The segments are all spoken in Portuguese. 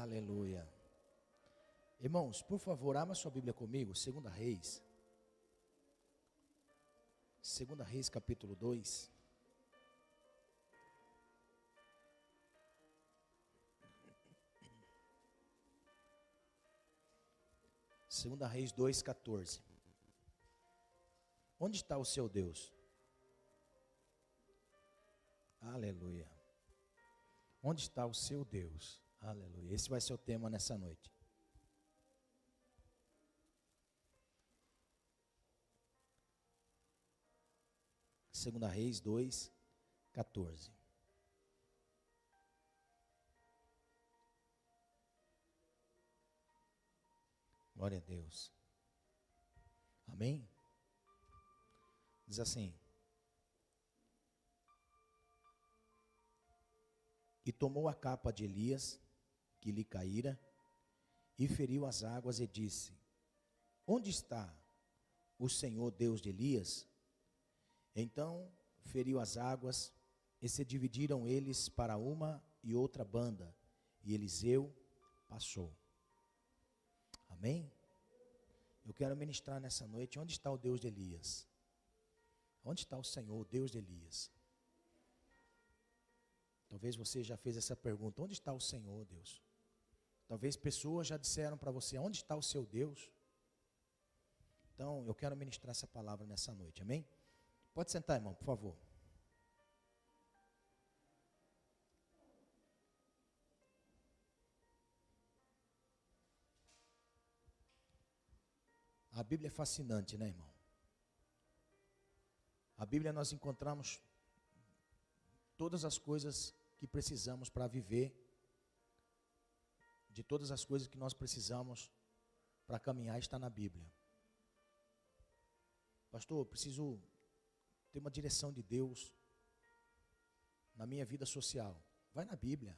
Aleluia. Irmãos, por favor, abra sua Bíblia comigo, 2 Reis. 2 Reis, capítulo 2. Segunda Reis 2:14. Onde está o seu Deus? Aleluia. Onde está o seu Deus? Aleluia. Esse vai ser o tema nessa noite. Segunda Reis 2:14. Glória a Deus. Amém? Diz assim: e tomou a capa de Elias, que lhe caíra, e feriu as águas e disse: onde está o Senhor Deus de Elias? Então feriu as águas, e se dividiram eles para uma e outra banda, e Eliseu passou. Amém? Eu quero ministrar nessa noite, onde está o Deus de Elias? Onde está o Senhor, o Deus de Elias? Talvez você já fez essa pergunta: onde está o Senhor, Deus? Talvez pessoas já disseram para você: onde está o seu Deus? Então, eu quero ministrar essa palavra nessa noite, amém? Pode sentar, irmão, por favor. A Bíblia é fascinante, né, irmão? A Bíblia nós encontramos todas as coisas que precisamos para viver, de todas as coisas que nós precisamos para caminhar, está na Bíblia. Pastor, eu preciso ter uma direção de Deus na minha vida social. Vai na Bíblia.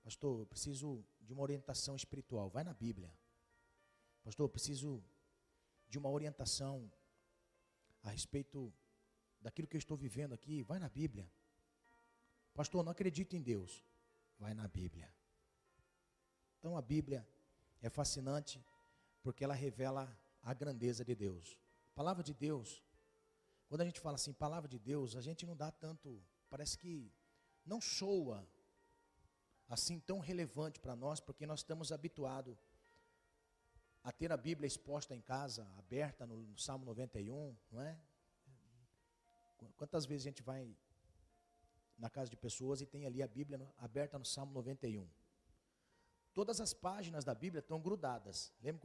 Pastor, eu preciso de uma orientação espiritual. Vai na Bíblia. Pastor, eu preciso de uma orientação a respeito daquilo que eu estou vivendo aqui. Vai na Bíblia. Pastor, eu não acredito em Deus. Vai na Bíblia. Então a Bíblia é fascinante porque ela revela a grandeza de Deus. A palavra de Deus, quando a gente fala assim, palavra de Deus, a gente não dá tanto, parece que não soa assim tão relevante para nós, porque nós estamos habituados a ter a Bíblia exposta em casa, aberta no Salmo 91, não é? Quantas vezes a gente vai na casa de pessoas e tem ali a Bíblia aberta no Salmo 91? Todas as páginas da Bíblia estão grudadas. Lembra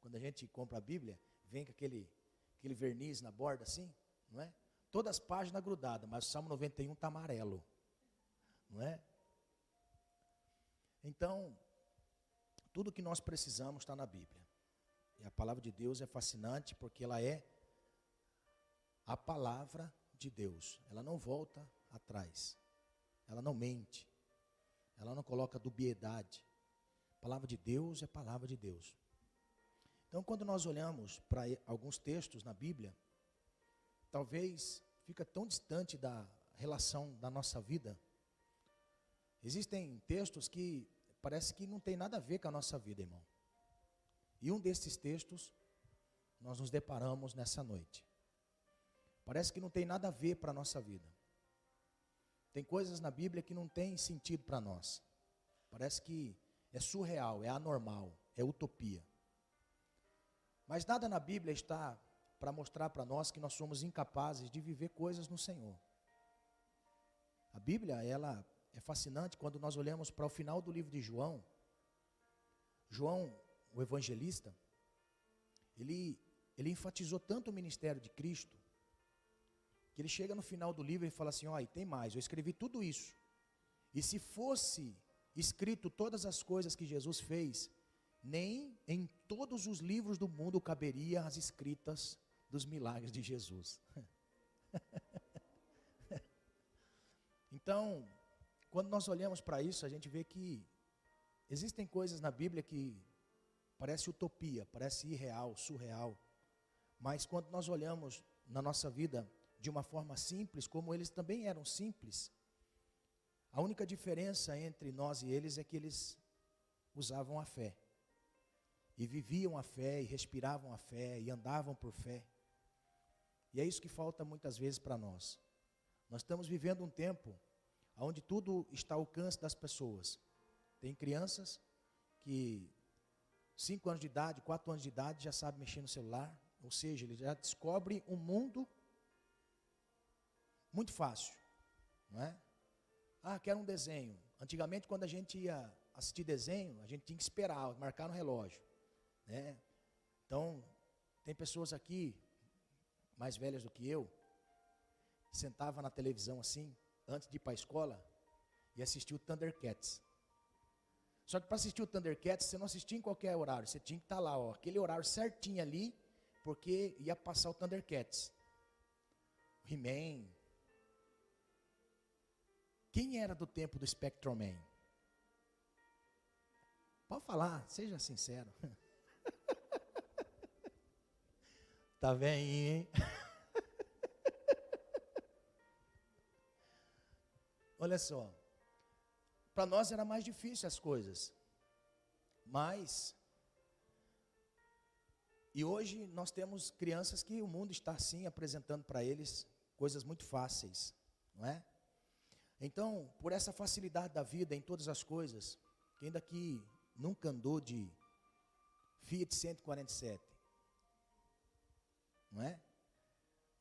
quando a gente compra a Bíblia, vem com aquele verniz na borda assim, não é? Todas as páginas grudadas, mas o Salmo 91 está amarelo, não é? Então, tudo que nós precisamos está na Bíblia. E a palavra de Deus é fascinante porque ela é a palavra de Deus. Ela não volta atrás. Ela não mente. Ela não coloca dubiedade. A palavra de Deus é palavra de Deus. Então, quando nós olhamos para alguns textos na Bíblia, talvez fica tão distante da relação da nossa vida. Existem textos que parece que não tem nada a ver com a nossa vida, irmão. E um desses textos nós nos deparamos nessa noite. Parece que não tem nada a ver para a nossa vida. Tem coisas na Bíblia que não tem sentido para nós. Parece que é surreal, é anormal, é utopia. Mas nada na Bíblia está para mostrar para nós que nós somos incapazes de viver coisas no Senhor. A Bíblia, ela é fascinante quando nós olhamos para o final do livro de João. João, o evangelista, ele enfatizou tanto o ministério de Cristo, que ele chega no final do livro e fala assim: ó, e tem mais, eu escrevi tudo isso. E se fosse escrito todas as coisas que Jesus fez, nem em todos os livros do mundo caberia as escritas dos milagres de Jesus. Então, quando nós olhamos para isso, a gente vê que existem coisas na Bíblia que parece utopia, parece irreal, surreal. Mas quando nós olhamos na nossa vida de uma forma simples, como eles também eram simples, A única diferença entre nós e eles é que eles usavam a fé. E viviam a fé, e respiravam a fé, e andavam por fé. E é isso que falta muitas vezes para nós. Nós estamos vivendo um tempo onde tudo está ao alcance das pessoas. Tem crianças que 5 anos de idade, 4 anos de idade, já sabem mexer no celular. Ou seja, ele já descobre um mundo muito fácil, não é? Ah, quero um desenho. Antigamente, quando a gente ia assistir desenho, a gente tinha que esperar, marcar no relógio, né? Então, tem pessoas aqui, mais velhas do que eu, sentava na televisão assim, antes de ir para a escola, e assistia o Thundercats. Só que para assistir o Thundercats, você não assistia em qualquer horário, você tinha que estar lá, ó, aquele horário certinho ali, porque ia passar o Thundercats. O He-Man. Quem era do tempo do Spectrum Man? Pode falar, seja sincero. Tá bem, hein? Olha só, para nós era mais difícil as coisas, mas, e hoje nós temos crianças que o mundo está assim apresentando para eles coisas muito fáceis, não é? Então, por essa facilidade da vida em todas as coisas, quem daqui nunca andou de Fiat 147? Não é?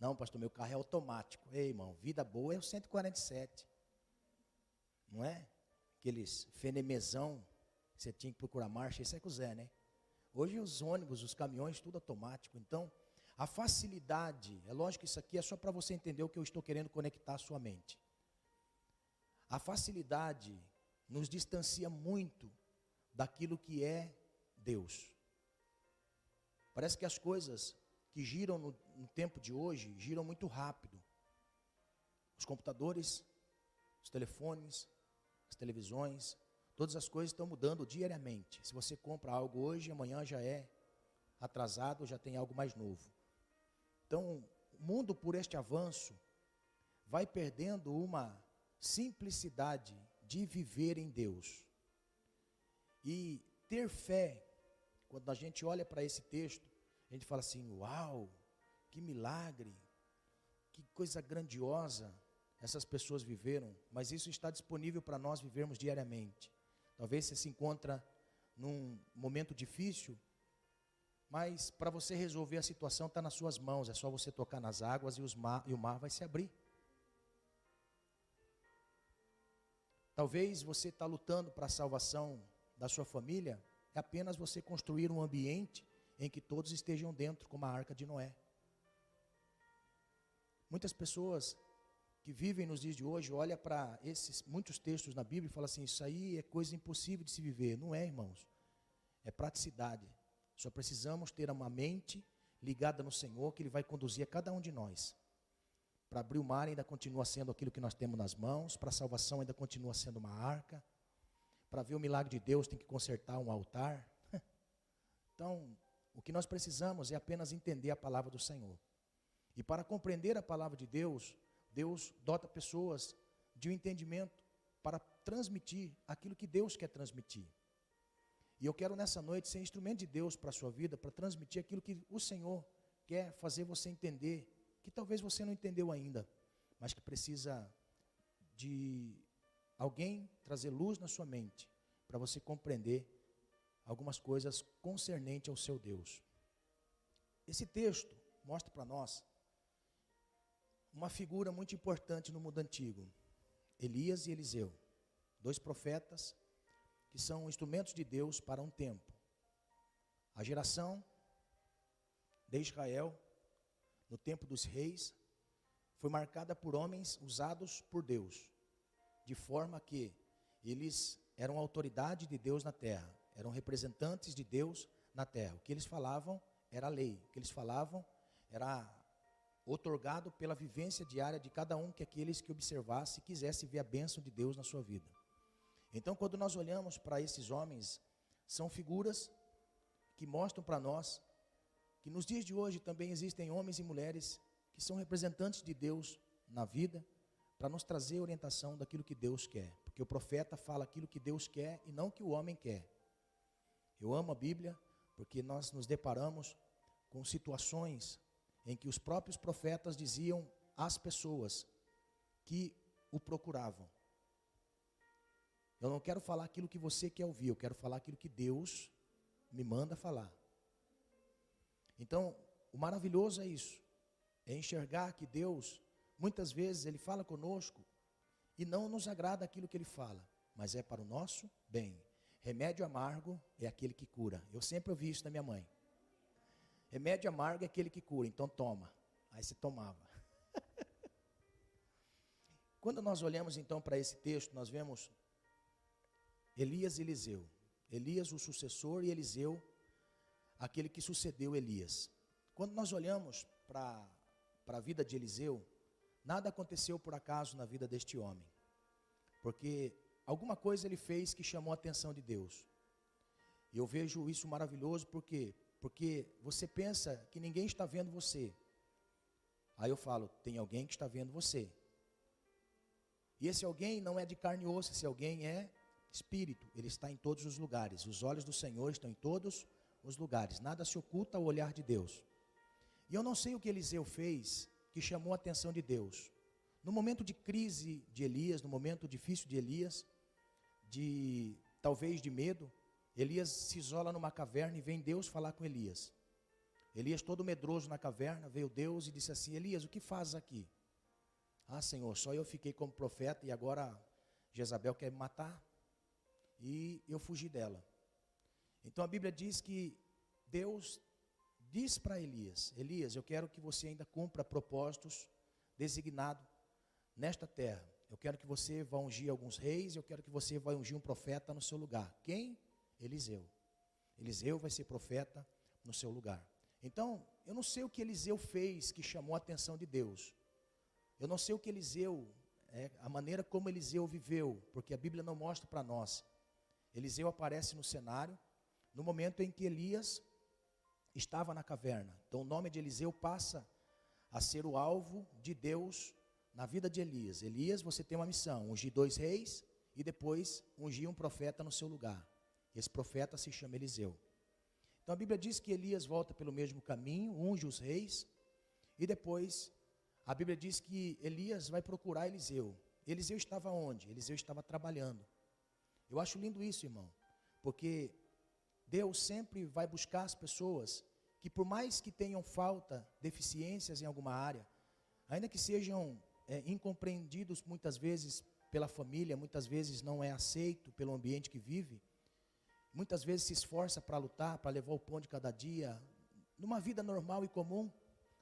Não, pastor, meu carro é automático. Ei, irmão, vida boa é o 147. Não é? Aqueles fenemezão que você tinha que procurar marcha, isso é com o Zé, né? Hoje os ônibus, os caminhões, tudo automático. Então, a facilidade, é lógico que isso aqui é só para você entender o que eu estou querendo conectar à sua mente. A facilidade nos distancia muito daquilo que é Deus. Parece que as coisas que giram no tempo de hoje, giram muito rápido. Os computadores, os telefones, as televisões, todas as coisas estão mudando diariamente. Se você compra algo hoje, amanhã já é atrasado, já tem algo mais novo. Então, o mundo, por este avanço, vai perdendo uma simplicidade de viver em Deus. E ter fé, quando a gente olha para esse texto, a gente fala assim, uau, que milagre, que coisa grandiosa essas pessoas viveram, mas isso está disponível para nós vivermos diariamente. Talvez você se encontra num momento difícil, mas para você resolver a situação está nas suas mãos, é só você tocar nas águas e o mar vai se abrir. Talvez você está lutando para a salvação da sua família, é apenas você construir um ambiente em que todos estejam dentro, como a arca de Noé. Muitas pessoas que vivem nos dias de hoje, olham para esses muitos textos na Bíblia e falam assim, isso aí é coisa impossível de se viver. Não é, irmãos. É praticidade. Só precisamos ter uma mente ligada no Senhor, que Ele vai conduzir a cada um de nós. Para abrir o mar ainda continua sendo aquilo que nós temos nas mãos, para a salvação ainda continua sendo uma arca, para ver o milagre de Deus tem que consertar um altar. Então, o que nós precisamos é apenas entender a palavra do Senhor. E para compreender a palavra de Deus, Deus dota pessoas de um entendimento para transmitir aquilo que Deus quer transmitir. E eu quero nessa noite ser instrumento de Deus para a sua vida, para transmitir aquilo que o Senhor quer fazer você entender, que talvez você não entendeu ainda, mas que precisa de alguém trazer luz na sua mente, para você compreender algumas coisas concernentes ao seu Deus. Esse texto mostra para nós uma figura muito importante no mundo antigo, Elias e Eliseu, 2 profetas que são instrumentos de Deus para um tempo. A geração de Israel, no tempo dos reis, foi marcada por homens usados por Deus, de forma que eles eram autoridade de Deus na terra, eram representantes de Deus na terra. O que eles falavam era a lei, o que eles falavam era otorgado pela vivência diária de cada um, que aqueles que observasse e quisesse ver a bênção de Deus na sua vida. Então, quando nós olhamos para esses homens, são figuras que mostram para nós que nos dias de hoje também existem homens e mulheres que são representantes de Deus na vida, para nos trazer orientação daquilo que Deus quer. porque o profeta fala aquilo que Deus quer e não o que o homem quer. Eu amo a Bíblia porque nós nos deparamos com situações em que os próprios profetas diziam às pessoas que o procuravam: eu não quero falar aquilo que você quer ouvir, eu quero falar aquilo que Deus me manda falar. Então, o maravilhoso é isso, é enxergar que Deus, muitas vezes, Ele fala conosco e não nos agrada aquilo que Ele fala, mas é para o nosso bem. Remédio amargo é aquele que cura. Eu sempre ouvi isso da minha mãe. Remédio amargo é aquele que cura, então toma. Aí se tomava. Quando nós olhamos então para esse texto, nós vemos Elias e Eliseu. Elias, o sucessor, e Eliseu, aquele que sucedeu Elias. Quando nós olhamos para a vida de Eliseu, nada aconteceu por acaso na vida deste homem. Porque alguma coisa ele fez que chamou a atenção de Deus. E eu vejo isso maravilhoso porque você pensa que ninguém está vendo você. Aí eu falo, tem alguém que está vendo você. E esse alguém não é de carne e osso, esse alguém é espírito. Ele está em todos os lugares. Os olhos do Senhor estão em todos os lugares. Nada se oculta ao olhar de Deus. E eu não sei o que Eliseu fez que chamou a atenção de Deus. No momento de crise de Elias, no momento difícil de Elias, talvez de medo, Elias se isola numa caverna e vem Deus falar com Elias. Elias todo medroso na caverna, veio Deus e disse assim: Elias, o que fazes aqui? Ah, Senhor, só eu fiquei como profeta e agora Jezabel quer me matar e eu fugi dela. Então a Bíblia diz que Deus diz para Elias: Elias, eu quero que você ainda cumpra propósitos designados nesta terra. Eu quero que você vá ungir alguns reis, eu quero que você vá ungir um profeta no seu lugar. Quem? Eliseu. Eliseu vai ser profeta no seu lugar. Então, eu não sei o que Eliseu fez que chamou a atenção de Deus. Eu não sei o que Eliseu, a maneira como Eliseu viveu, porque a Bíblia não mostra para nós. Eliseu aparece no cenário no momento em que Elias estava na caverna. Então o nome de Eliseu passa a ser o alvo de Deus na vida de Elias. Elias, você tem uma missão: ungir 2 reis e depois ungir um profeta no seu lugar. Esse profeta se chama Eliseu. Então a Bíblia diz que Elias volta pelo mesmo caminho, unge os reis, e depois a Bíblia diz que Elias vai procurar Eliseu. Eliseu estava onde? Eliseu estava trabalhando. Eu acho lindo isso, irmão, porque Deus sempre vai buscar as pessoas que, por mais que tenham falta, deficiências em alguma área, ainda que sejam incompreendidos muitas vezes pela família, muitas vezes não é aceito pelo ambiente que vive, muitas vezes se esforça para lutar, para levar o pão de cada dia, numa vida normal e comum,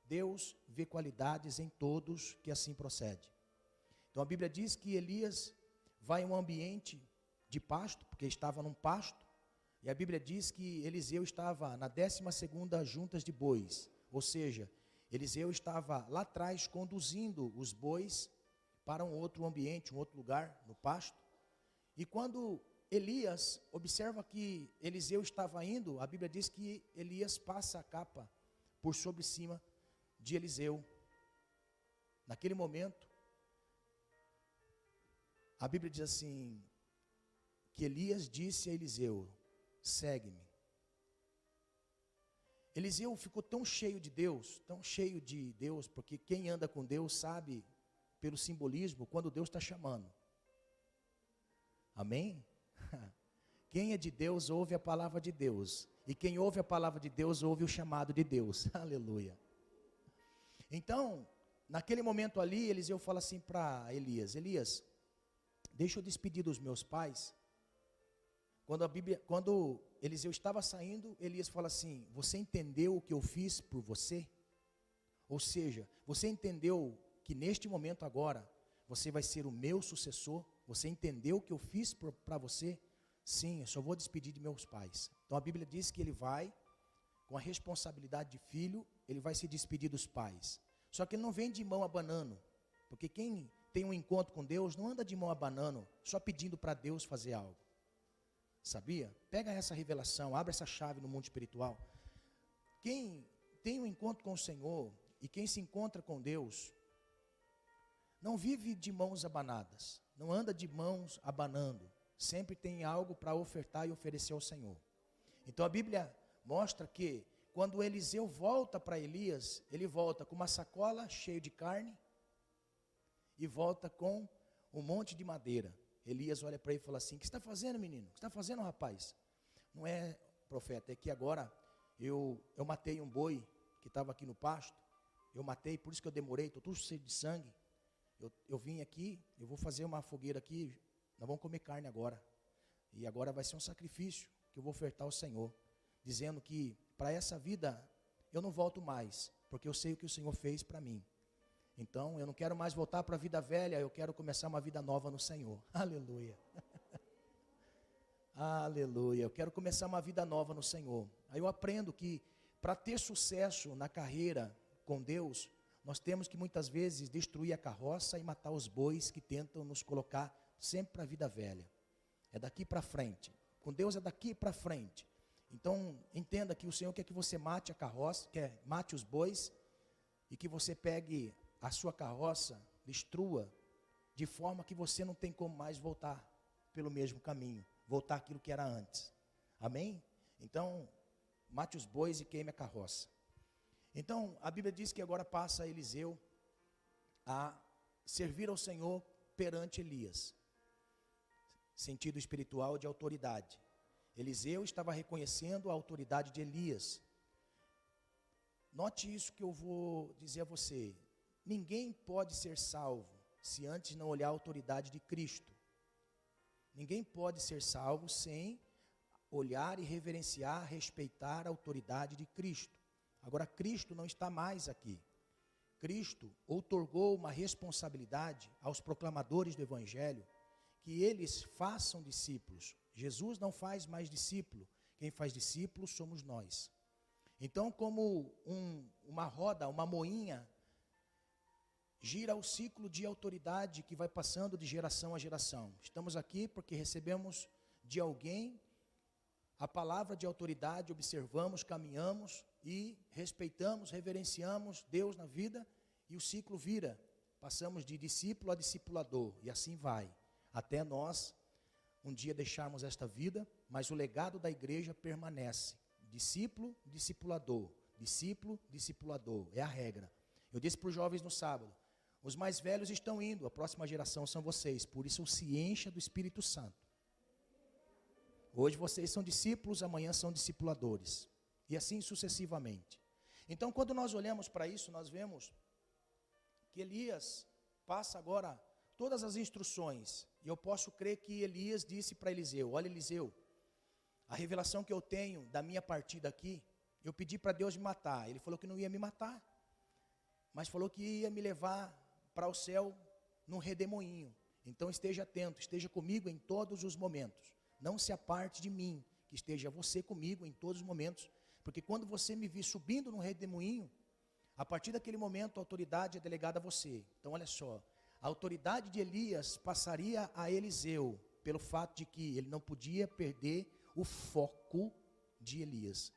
Deus vê qualidades em todos que assim procede. Então a Bíblia diz que Elias vai em um ambiente de pasto, porque estava num pasto, e a Bíblia diz que Eliseu estava na 12ª juntas de bois, ou seja, Eliseu estava lá atrás conduzindo os bois para um outro ambiente, um outro lugar, no pasto. E quando Elias observa que Eliseu estava indo, a Bíblia diz que Elias passa a capa por sobre cima de Eliseu. Naquele momento, a Bíblia diz assim, que Elias disse a Eliseu: segue-me. Eliseu ficou tão cheio de Deus, porque quem anda com Deus sabe, pelo simbolismo, quando Deus está chamando. Amém? Quem é de Deus ouve a palavra de Deus, e quem ouve a palavra de Deus ouve o chamado de Deus. Aleluia. Então, naquele momento ali, Eliseu fala assim para Elias: Elias, deixa eu despedir dos meus pais. Quando Eliseu estava saindo, Elias fala assim: você entendeu o que eu fiz por você? Ou seja, você entendeu que neste momento agora, você vai ser o meu sucessor? Você entendeu o que eu fiz para você? Sim, eu só vou despedir de meus pais. Então a Bíblia diz que ele vai, com a responsabilidade de filho, ele vai se despedir dos pais. Só que ele não vem de mão abanando, porque quem tem um encontro com Deus não anda de mão abanando, só pedindo para Deus fazer algo. Sabia? Pega essa revelação, abre essa chave no mundo espiritual. Quem tem um encontro com o Senhor e quem se encontra com Deus, não vive de mãos abanadas, não anda de mãos abanando, sempre tem algo para ofertar e oferecer ao Senhor. Então a Bíblia mostra que quando Eliseu volta para Elias, ele volta com uma sacola cheia de carne e volta com um monte de madeira. Elias olha para ele e fala assim: o que está fazendo, menino? O que está fazendo, rapaz? Não é, profeta, é que agora eu matei um boi que estava aqui no pasto. Eu matei, por isso que eu demorei, estou tudo cheio de sangue. Eu vim aqui, eu vou fazer uma fogueira aqui, nós vamos comer carne agora. E agora vai ser um sacrifício que eu vou ofertar ao Senhor, dizendo que para essa vida eu não volto mais, porque eu sei o que o Senhor fez para mim. Então eu não quero mais voltar para a vida velha, eu quero começar uma vida nova no Senhor. Aleluia. Aleluia. Eu quero começar uma vida nova no Senhor. Aí eu aprendo que para ter sucesso na carreira com Deus, nós temos que muitas vezes destruir a carroça e matar os bois que tentam nos colocar sempre para a vida velha. É daqui para frente. Com Deus é daqui para frente. Então, entenda que o Senhor quer que você mate a carroça, mate os bois, e que você pegue a sua carroça, destrua, de forma que você não tem como mais voltar pelo mesmo caminho, voltar aquilo que era antes. Amém? Então, mate os bois e queime a carroça. Então, a Bíblia diz que agora passa Eliseu a servir ao Senhor perante Elias. Sentido espiritual de autoridade. Eliseu estava reconhecendo a autoridade de Elias. Note isso que eu vou dizer a você. Ninguém pode ser salvo se antes não olhar a autoridade de Cristo. Ninguém pode ser salvo sem olhar e reverenciar, respeitar a autoridade de Cristo. Agora, Cristo não está mais aqui. Cristo outorgou uma responsabilidade aos proclamadores do Evangelho, que eles façam discípulos. Jesus não faz mais discípulo, quem faz discípulo somos nós. Então, como uma roda, uma moinha, gira o ciclo de autoridade que vai passando de geração a geração. Estamos aqui porque recebemos de alguém a palavra de autoridade, observamos, caminhamos e respeitamos, reverenciamos Deus na vida e o ciclo vira. Passamos de discípulo a discipulador e assim vai, até nós um dia deixarmos esta vida, mas o legado da igreja permanece. Discípulo, discipulador, discípulo, discipulador, é a regra. Eu disse para os jovens no sábado, os mais velhos estão indo, a próxima geração são vocês, por isso se encha do Espírito Santo. Hoje vocês são discípulos, amanhã são discipuladores, e assim sucessivamente. Então, quando nós olhamos para isso, nós vemos que Elias passa agora todas as instruções, e eu posso crer que Elias disse para Eliseu, olha Eliseu, a revelação que eu tenho da minha partida aqui, eu pedi para Deus me matar, ele falou que não ia me matar, mas falou que ia me levar para o céu num redemoinho, então esteja atento, esteja comigo em todos os momentos, não se aparte de mim, que esteja você comigo em todos os momentos, porque quando você me vir subindo num redemoinho, a partir daquele momento a autoridade é delegada a você. Então olha só, a autoridade de Elias passaria a Eliseu, pelo fato de que ele não podia perder o foco de Elias.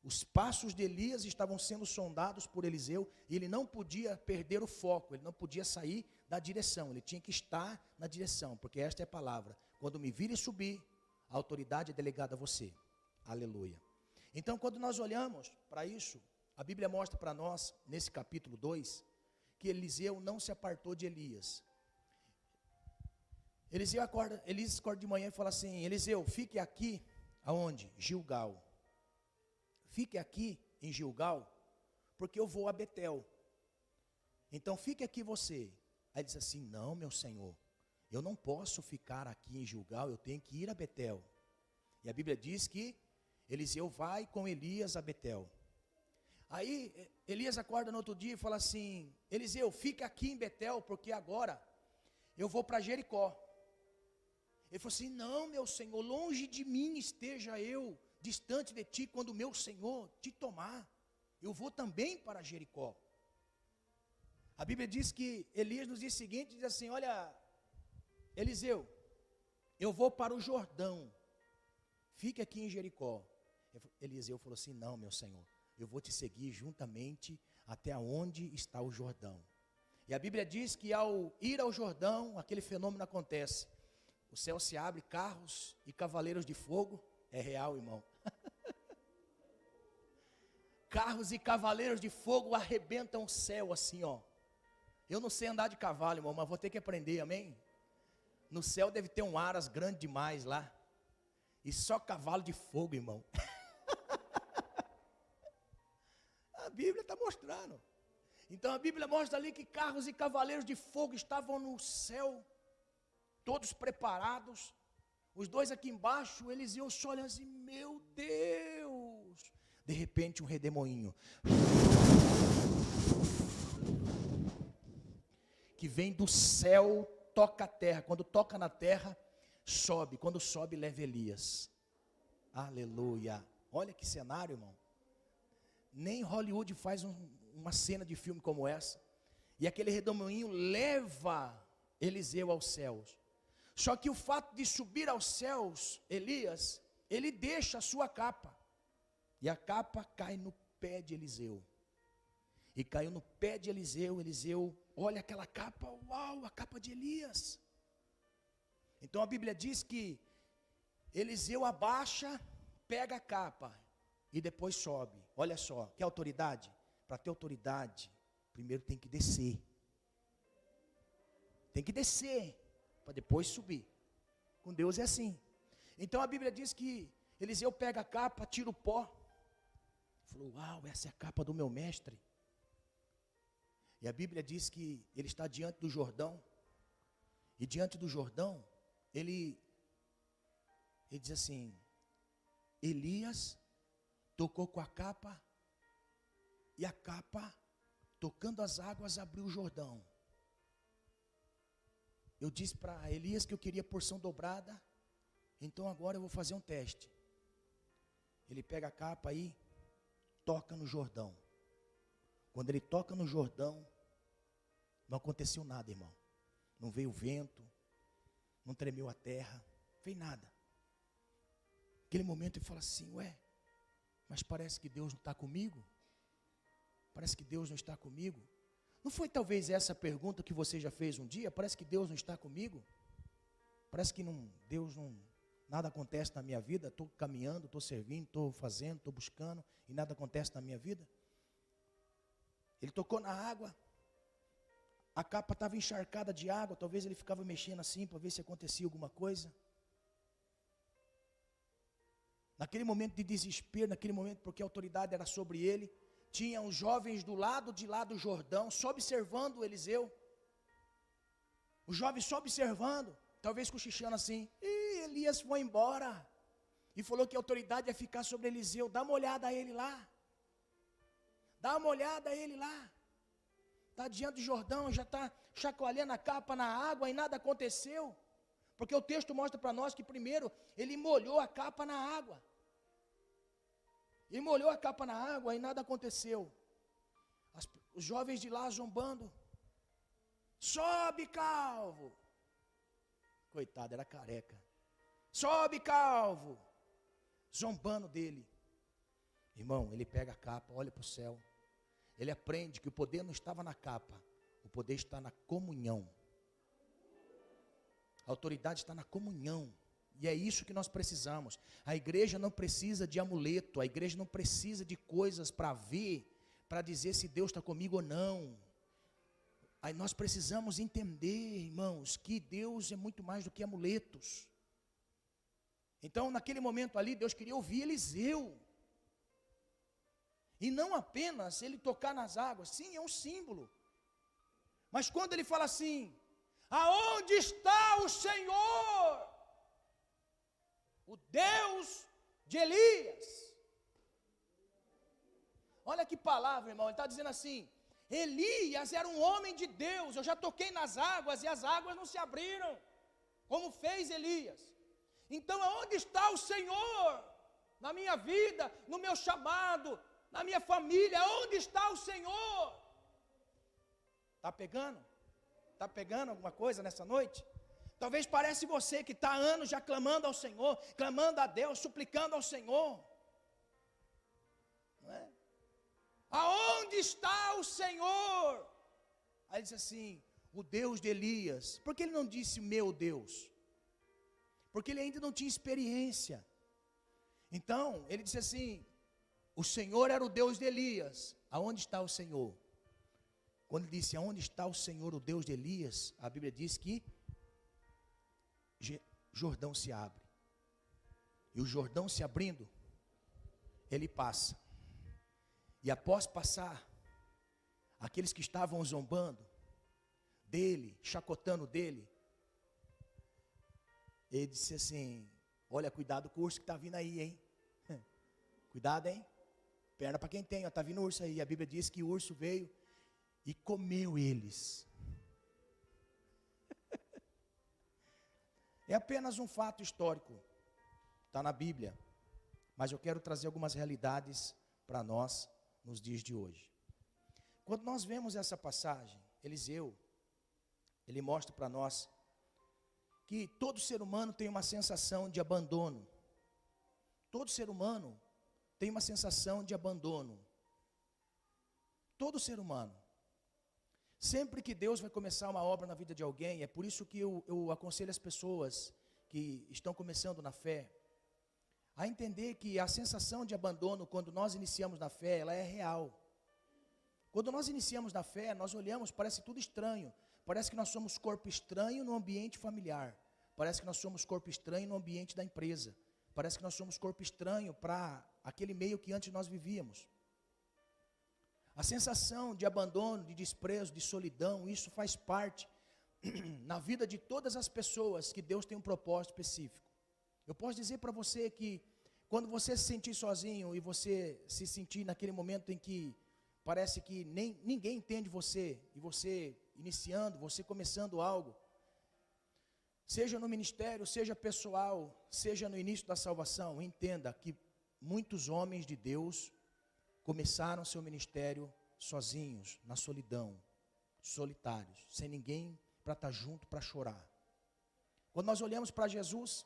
Os passos de Elias estavam sendo sondados por Eliseu, e ele não podia perder o foco, ele não podia sair da direção, ele tinha que estar na direção, porque esta é a palavra, quando me vir e subir, a autoridade é delegada a você. Aleluia. Então, quando nós olhamos para isso, a Bíblia mostra para nós, nesse capítulo 2, que Eliseu não se apartou de Elias. Elias acorda de manhã e fala assim, Eliseu, fique aqui, aonde? Gilgal. Fique aqui em Gilgal, porque eu vou a Betel. Então, fique aqui você. Aí ele diz assim, não, meu Senhor, eu não posso ficar aqui em Gilgal, eu tenho que ir a Betel. E a Bíblia diz que Eliseu vai com Elias a Betel. Aí Elias acorda no outro dia e fala assim, Eliseu, fica aqui em Betel, porque agora eu vou para Jericó. Ele falou assim, não, meu Senhor, longe de mim esteja eu, distante de ti, quando o meu Senhor te tomar. Eu vou também para Jericó. A Bíblia diz que Elias no dia seguinte diz assim, olha, Eliseu, eu vou para o Jordão, fique aqui em Jericó. Eliseu falou assim, não, meu Senhor, eu vou te seguir juntamente até onde está o Jordão. E a Bíblia diz que ao ir ao Jordão, aquele fenômeno acontece. O céu se abre, carros e cavaleiros de fogo. É real, irmão. Carros e cavaleiros de fogo arrebentam o céu assim, ó. Eu não sei andar de cavalo, irmão, mas vou ter que aprender, amém? No céu deve ter um aras grande demais lá. E só cavalo de fogo, irmão. A Bíblia está mostrando. Então a Bíblia mostra ali que carros e cavaleiros de fogo estavam no céu, todos preparados. Os dois aqui embaixo, Eliseu só olha assim, meu Deus. De repente um redemoinho que vem do céu, toca a terra. Quando toca na terra, sobe. Quando sobe, leva Elias. Aleluia. Olha que cenário, irmão. Nem Hollywood faz uma cena de filme como essa. E aquele redemoinho leva Eliseu aos céus. Só que o fato de subir aos céus, Elias, ele deixa a sua capa. E a capa cai no pé de Eliseu. E caiu no pé de Eliseu. Eliseu olha aquela capa, uau, a capa de Elias. Então a Bíblia diz que Eliseu abaixa, pega a capa e depois sobe. Olha só, quer autoridade? Para ter autoridade, primeiro tem que descer. Tem que descer, para depois subir. Com Deus é assim. Então a Bíblia diz que Eliseu pega a capa, tira o pó. Falou, uau, essa é a capa do meu mestre. E a Bíblia diz que ele está diante do Jordão. E diante do Jordão, ele diz assim, Elias tocou com a capa, e a capa, tocando as águas, abriu o Jordão. Eu disse para Elias que eu queria porção dobrada, então agora eu vou fazer um teste. Ele pega a capa aí, toca no Jordão. Quando ele toca no Jordão, não aconteceu nada, irmão. Não veio vento, não tremeu a terra, não fez nada. Naquele momento ele fala assim, ué, mas parece que Deus não está comigo? Parece que Deus não está comigo? Não foi talvez essa pergunta que você já fez um dia? Parece que Deus não está comigo? Parece que Deus não, nada acontece na minha vida, estou caminhando, estou servindo, estou fazendo, estou buscando, e nada acontece na minha vida? Ele tocou na água, a capa estava encharcada de água, talvez ele ficava mexendo assim para ver se acontecia alguma coisa. Naquele momento de desespero, naquele momento porque a autoridade era sobre ele, tinha os jovens do lado de lá do Jordão, só observando Eliseu. Os jovens só observando, talvez cochichando assim, Elias foi embora, e falou que a autoridade ia ficar sobre Eliseu, dá uma olhada a ele lá. Dá uma olhada a ele lá. Está diante do Jordão, já está chacoalhando a capa na água e nada aconteceu. Porque o texto mostra para nós que primeiro ele molhou a capa na água. Ele molhou a capa na água e nada aconteceu. Os jovens de lá zombando. Sobe, calvo. Coitado, era careca. Sobe, calvo. Zombando dele. Irmão, ele pega a capa, olha para o céu. Ele aprende que o poder não estava na capa, o poder está na comunhão. A autoridade está na comunhão. E é isso que nós precisamos. A igreja não precisa de amuleto, a igreja não precisa de coisas para ver, para dizer se Deus está comigo ou não. Aí nós precisamos entender, irmãos, que Deus é muito mais do que amuletos. Então, naquele momento ali, Deus queria ouvir Eliseu. E não apenas ele tocar nas águas, sim, é um símbolo. Mas quando ele fala assim, aonde está o Senhor? O Deus de Elias. Olha que palavra, irmão, ele está dizendo assim, Elias era um homem de Deus, eu já toquei nas águas e as águas não se abriram, como fez Elias. Então aonde está o Senhor? Na minha vida, no meu chamado, na minha família, onde está o Senhor? Está pegando? Está pegando alguma coisa nessa noite? Talvez pareça você que está há anos já clamando ao Senhor, clamando a Deus, suplicando ao Senhor. Não é? Aonde está o Senhor? Aí ele disse assim, o Deus de Elias. Por que ele não disse meu Deus? Porque ele ainda não tinha experiência. Então, ele disse assim, o Senhor era o Deus de Elias. Aonde está o Senhor? Quando ele disse, aonde está o Senhor, o Deus de Elias, a Bíblia diz que Jordão se abre. E o Jordão se abrindo, ele passa. E após passar, aqueles que estavam zombando dele, chacotando dele, ele disse assim, olha, cuidado com o urso que está vindo aí, hein? Cuidado, hein? Perna para quem tem, está vindo urso aí. A Bíblia diz que o urso veio e comeu eles. É apenas um fato histórico, está na Bíblia, mas eu quero trazer algumas realidades para nós nos dias de hoje. Quando nós vemos essa passagem, Eliseu, ele mostra para nós que todo ser humano tem uma sensação de abandono. Todo ser humano tem uma sensação de abandono. Todo ser humano. Sempre que Deus vai começar uma obra na vida de alguém, é por isso que eu aconselho as pessoas que estão começando na fé, a entender que a sensação de abandono, quando nós iniciamos na fé, ela é real. Quando nós iniciamos na fé, nós olhamos, parece tudo estranho. Parece que nós somos corpo estranho no ambiente familiar. Parece que nós somos corpo estranho no ambiente da empresa. Parece que nós somos corpo estranho para aquele meio que antes nós vivíamos. A sensação de abandono, de desprezo, de solidão, isso faz parte na vida de todas as pessoas que Deus tem um propósito específico. Eu posso dizer para você que quando você se sentir sozinho e você se sentir naquele momento em que parece que ninguém entende você, e você iniciando, você começando algo, seja no ministério, seja pessoal, seja no início da salvação, entenda que muitos homens de Deus começaram seu ministério sozinhos, na solidão, solitários, sem ninguém para estar junto, para chorar. Quando nós olhamos para Jesus,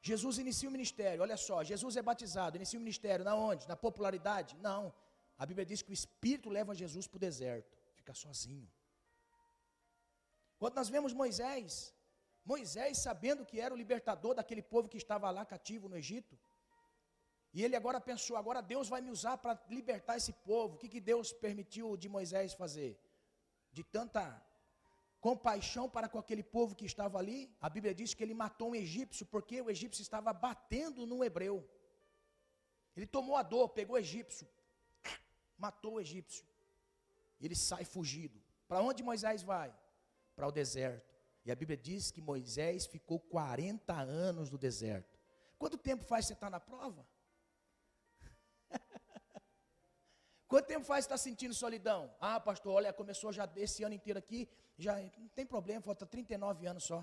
Jesus inicia o ministério, olha só, Jesus é batizado, inicia o ministério, na onde? Na popularidade? Não, a Bíblia diz que o Espírito leva Jesus para o deserto, fica sozinho. Quando nós vemos Moisés sabendo que era o libertador daquele povo que estava lá cativo no Egito, e ele agora pensou, agora Deus vai me usar para libertar esse povo. O que Deus permitiu de Moisés fazer? De tanta compaixão para com aquele povo que estava ali, a Bíblia diz que ele matou um egípcio, porque o egípcio estava batendo no hebreu. Ele tomou a dor, pegou o egípcio, matou o egípcio. Ele sai fugido. Para onde Moisés vai? Para o deserto. E a Bíblia diz que Moisés ficou 40 anos no deserto. Quanto tempo faz você estar na prova? Quanto tempo faz você estar sentindo solidão? Ah, pastor, olha, começou já esse ano inteiro aqui, já não tem problema, falta 39 anos só.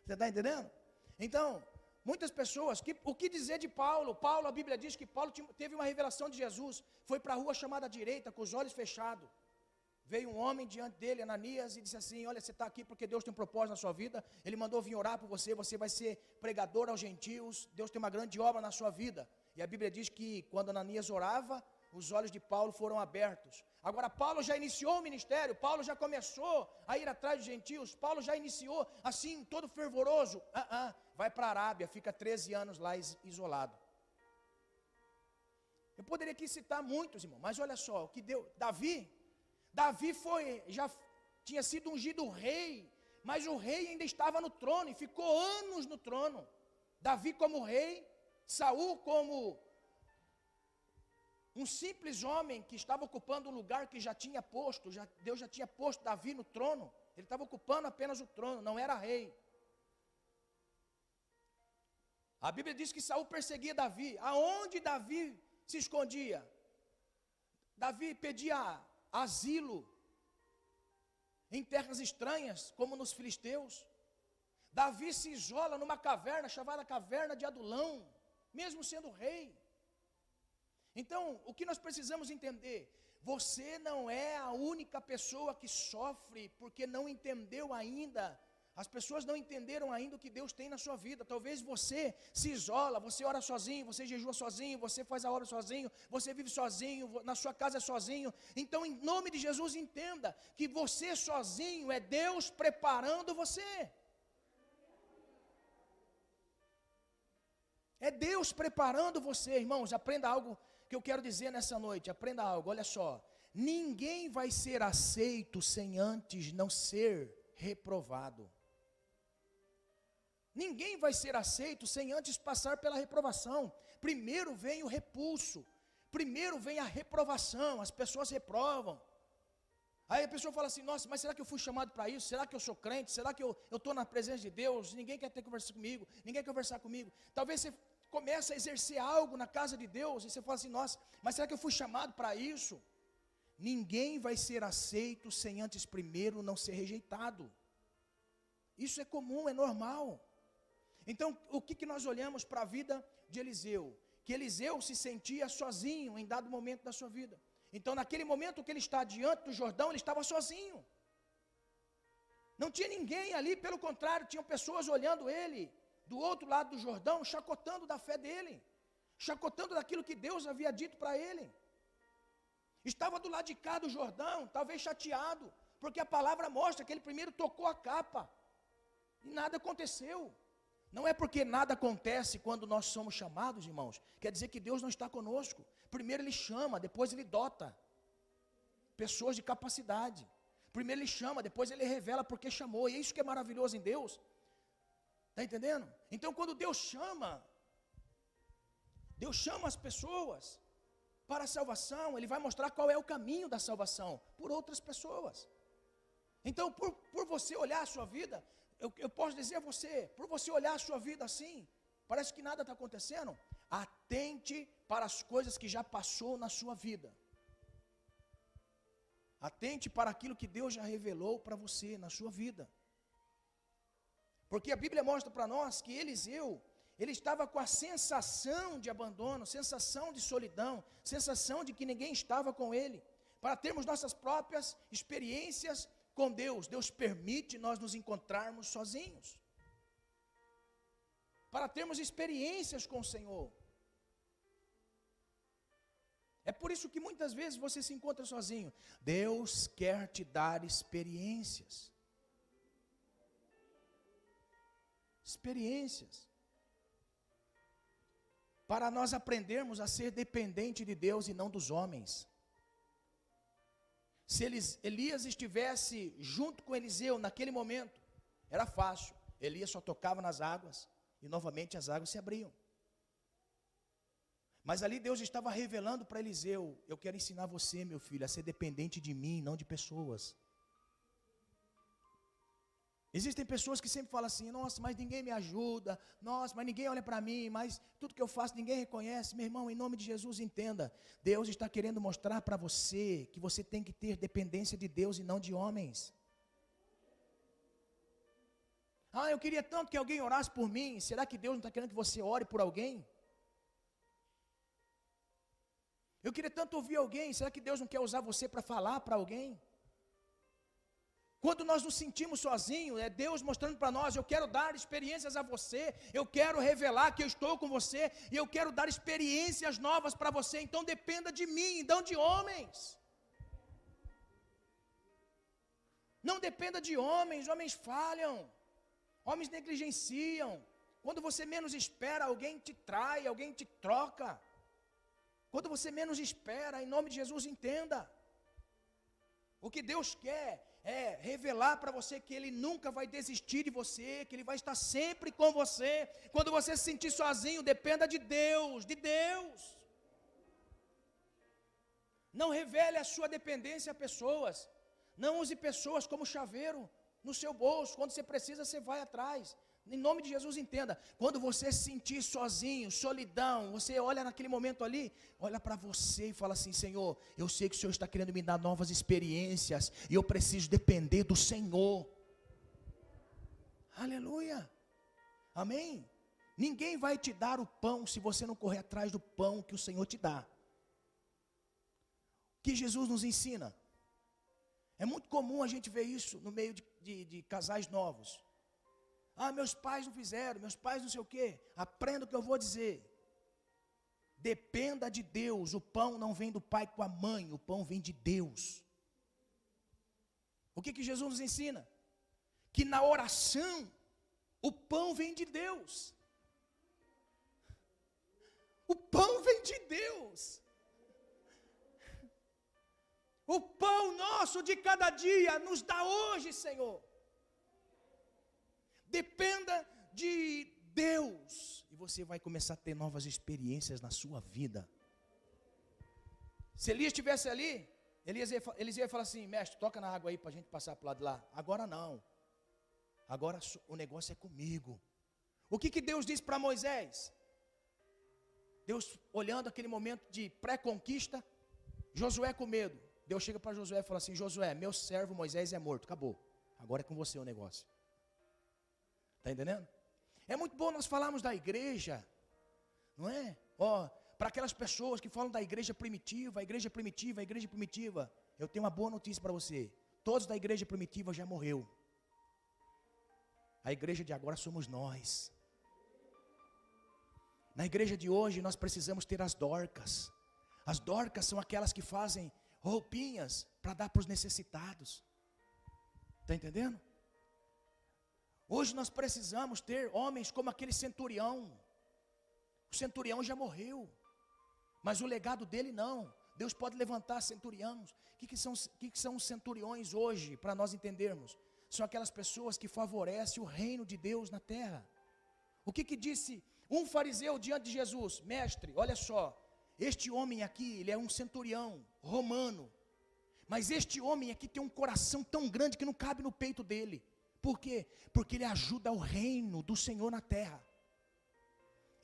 Você está entendendo? Então, muitas pessoas, o que dizer de Paulo? Paulo, a Bíblia diz que Paulo teve uma revelação de Jesus, foi para a rua chamada direita, com os olhos fechados. Veio um homem diante dele, Ananias, e disse assim, olha, você está aqui porque Deus tem um propósito na sua vida, Ele mandou vir orar por você, você vai ser pregador aos gentios, Deus tem uma grande obra na sua vida. E a Bíblia diz que quando Ananias orava, os olhos de Paulo foram abertos. Agora Paulo já iniciou o ministério, Paulo já começou a ir atrás dos gentios, Paulo já iniciou assim, todo fervoroso, vai para a Arábia, fica 13 anos lá isolado. Eu poderia aqui citar muitos, irmão, mas olha só, o que deu, Davi já tinha sido ungido rei, mas o rei ainda estava no trono e ficou anos no trono. Davi como rei, Saul como um simples homem que estava ocupando um lugar que já tinha posto, Deus já tinha posto Davi no trono, ele estava ocupando apenas o trono, não era rei. A Bíblia diz que Saul perseguia Davi, aonde Davi se escondia? Davi pedia asilo em terras estranhas, como nos filisteus. Davi se isola numa caverna chamada caverna de Adulão, mesmo sendo rei. Então, o que nós precisamos entender? Você não é a única pessoa que sofre porque não entendeu ainda As pessoas não entenderam ainda o que Deus tem na sua vida. Talvez você se isola, você ora sozinho, você jejua sozinho, você faz a hora sozinho, você vive sozinho, na sua casa é sozinho. Então, em nome de Jesus, entenda que você sozinho é Deus preparando você. É Deus preparando você, irmãos. Aprenda algo que eu quero dizer nessa noite. Aprenda algo, olha só. Ninguém vai ser aceito sem antes não ser reprovado. Ninguém vai ser aceito sem antes passar pela reprovação. Primeiro vem o repulso. Primeiro vem a reprovação. As pessoas reprovam. Aí a pessoa fala assim, nossa, mas será que eu fui chamado para isso? Será que eu sou crente? Será que eu estou na presença de Deus? Ninguém quer ter conversa comigo. Ninguém quer conversar comigo. Talvez você comece a exercer algo na casa de Deus. E você fala assim, nossa, mas será que eu fui chamado para isso? Ninguém vai ser aceito sem antes primeiro não ser rejeitado. Isso é comum, é normal. Então, o que nós olhamos para a vida de Eliseu? Que Eliseu se sentia sozinho em dado momento da sua vida. Então, naquele momento que ele está diante do Jordão, ele estava sozinho. Não tinha ninguém ali, pelo contrário, tinham pessoas olhando ele, do outro lado do Jordão, chacotando da fé dele, chacotando daquilo que Deus havia dito para ele. Estava do lado de cá do Jordão, talvez chateado, porque a palavra mostra que ele primeiro tocou a capa, e nada aconteceu. Não é porque nada acontece quando nós somos chamados, irmãos, quer dizer que Deus não está conosco. Primeiro Ele chama, depois Ele dota pessoas de capacidade. Primeiro Ele chama, depois Ele revela porque chamou. E é isso que é maravilhoso em Deus. Está entendendo? Então quando Deus chama as pessoas para a salvação. Ele vai mostrar qual é o caminho da salvação, por outras pessoas. Então por você olhar a sua vida, eu posso dizer a você, por você olhar a sua vida assim, parece que nada está acontecendo. Atente para as coisas que já passou na sua vida. Atente para aquilo que Deus já revelou para você na sua vida. Porque a Bíblia mostra para nós que Eliseu, ele estava com a sensação de abandono, sensação de solidão, sensação de que ninguém estava com ele. Para termos nossas próprias experiências com Deus, Deus permite nós nos encontrarmos sozinhos. Para termos experiências com o Senhor. É por isso que muitas vezes você se encontra sozinho. Deus quer te dar experiências. Experiências. Para nós aprendermos a ser dependente de Deus e não dos homens. Se Elias estivesse junto com Eliseu naquele momento, era fácil. Elias só tocava nas águas e novamente as águas se abriam. Mas ali Deus estava revelando para Eliseu: eu quero ensinar você, meu filho, a ser dependente de mim, não de pessoas. Existem pessoas que sempre falam assim: nossa, mas ninguém me ajuda, nossa, mas ninguém olha para mim, mas tudo que eu faço ninguém reconhece. Meu irmão, em nome de Jesus, entenda, Deus está querendo mostrar para você que você tem que ter dependência de Deus e não de homens. Ah, eu queria tanto que alguém orasse por mim. Será que Deus não está querendo que você ore por alguém? Eu queria tanto ouvir alguém. Será que Deus não quer usar você para falar para alguém? Quando nós nos sentimos sozinhos, é Deus mostrando para nós: eu quero dar experiências a você, eu quero revelar que eu estou com você, e eu quero dar experiências novas para você. Então dependa de mim, não de homens. Não dependa de homens, homens falham, homens negligenciam. Quando você menos espera, alguém te trai, alguém te troca. Quando você menos espera, em nome de Jesus, entenda. O que Deus quer é revelar para você que Ele nunca vai desistir de você, que Ele vai estar sempre com você. Quando você se sentir sozinho, dependa de Deus, de Deus. Não revele a sua dependência a pessoas. Não use pessoas como chaveiro no seu bolso. Quando você precisa, você vai atrás. Em nome de Jesus, entenda. Quando você se sentir sozinho, solidão, você olha naquele momento ali, olha para você e fala assim: Senhor, eu sei que o Senhor está querendo me dar novas experiências, e eu preciso depender do Senhor. Aleluia. Amém. Ninguém vai te dar o pão se você não correr atrás do pão que o Senhor te dá. O que Jesus nos ensina? É muito comum a gente ver isso no meio de casais novos. Ah, meus pais não fizeram, meus pais não sei o quê. Aprenda o que eu vou dizer. Dependa de Deus. O pão não vem do pai com a mãe, o pão vem de Deus. O que Jesus nos ensina? Que na oração, o pão vem de Deus. O pão vem de Deus. O pão nosso de cada dia nos dá hoje, Senhor. Dependa de Deus. E você vai começar a ter novas experiências na sua vida. Se Elias estivesse ali, Elias ia falar assim: mestre, toca na água aí para a gente passar para o lado de lá. Agora não. Agora o negócio é comigo. O que Deus disse para Moisés? Deus olhando aquele momento de pré-conquista, Josué com medo. Deus chega para Josué e fala assim: Josué, meu servo Moisés é morto, acabou. Agora é com você o negócio. Está entendendo? É muito bom nós falarmos da igreja, não é? Para aquelas pessoas que falam da igreja primitiva, a igreja primitiva, a igreja primitiva, eu tenho uma boa notícia para você. Todos da igreja primitiva já morreu. A igreja de agora somos nós. Na igreja de hoje nós precisamos ter as Dorcas. As Dorcas são aquelas que fazem roupinhas para dar para os necessitados. Está entendendo? Hoje nós precisamos ter homens como aquele centurião. O centurião já morreu, mas o legado dele não. Deus pode levantar centuriões. O que são os centuriões hoje, para nós entendermos? São aquelas pessoas que favorecem o reino de Deus na terra. O que disse um fariseu diante de Jesus? Mestre, olha só, este homem aqui, ele é um centurião romano, mas este homem aqui tem um coração tão grande que não cabe no peito dele. Por quê? Porque ele ajuda o reino do Senhor na terra.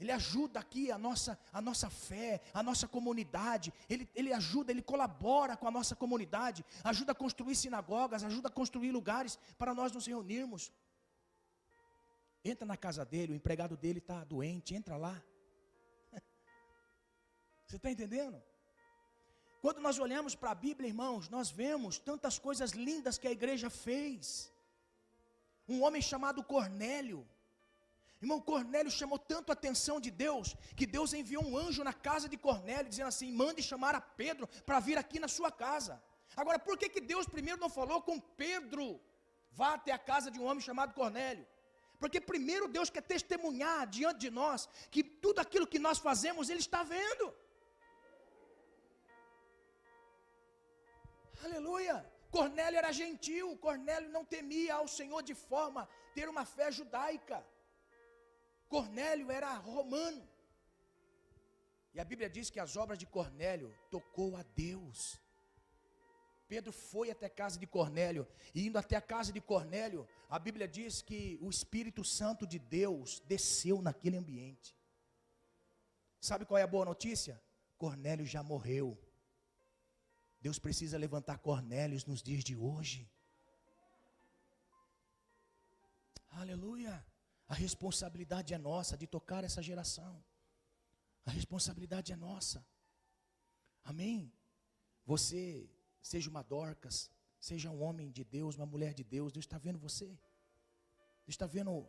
Ele ajuda aqui a nossa fé, a nossa comunidade. Ele ajuda, ele colabora com a nossa comunidade. Ajuda a construir sinagogas, ajuda a construir lugares para nós nos reunirmos. Entra na casa dele, o empregado dele está doente, entra lá. Você está entendendo? Quando nós olhamos para a Bíblia, irmãos, nós vemos tantas coisas lindas que a igreja fez. Um homem chamado Cornélio. Irmão, Cornélio chamou tanto a atenção de Deus, que Deus enviou um anjo na casa de Cornélio, dizendo assim: mande chamar a Pedro para vir aqui na sua casa. Agora, por que Deus primeiro não falou com Pedro? Vá até a casa de um homem chamado Cornélio. Porque primeiro Deus quer testemunhar diante de nós, que tudo aquilo que nós fazemos, Ele está vendo. Aleluia. Cornélio era gentil, Cornélio não temia ao Senhor de forma a ter uma fé judaica. Cornélio era romano. E a Bíblia diz que as obras de Cornélio tocou a Deus. Pedro foi até a casa de Cornélio, e indo até a casa de Cornélio, a Bíblia diz que o Espírito Santo de Deus desceu naquele ambiente. Sabe qual é a boa notícia? Cornélio já morreu. Deus precisa levantar Cornélios nos dias de hoje. Aleluia. A responsabilidade é nossa de tocar essa geração. A responsabilidade é nossa. Amém? Você, seja uma Dorcas, seja um homem de Deus, uma mulher de Deus, Deus está vendo você. Deus está vendo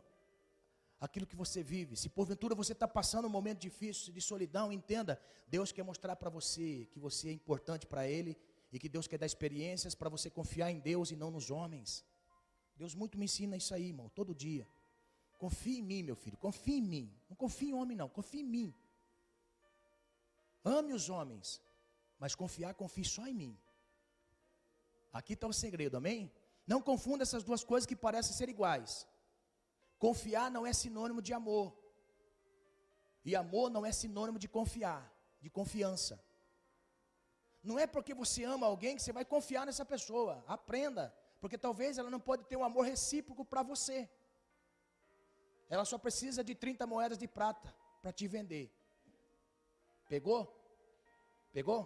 aquilo que você vive. Se porventura você está passando um momento difícil de solidão, entenda, Deus quer mostrar para você que você é importante para Ele, e que Deus quer dar experiências para você confiar em Deus e não nos homens. Deus muito me ensina isso aí, irmão, todo dia. Confie em mim, meu filho, confie em mim. Não confie em homem não, confie em mim. Ame os homens, mas confie só em mim. Aqui está o segredo, amém? Não confunda essas duas coisas que parecem ser iguais. Confiar não é sinônimo de amor. E amor não é sinônimo de confiar, de confiança. Não é porque você ama alguém que você vai confiar nessa pessoa. Aprenda, porque talvez ela não pode ter um amor recíproco para você. Ela só precisa de 30 moedas de prata para te vender. Pegou? Pegou?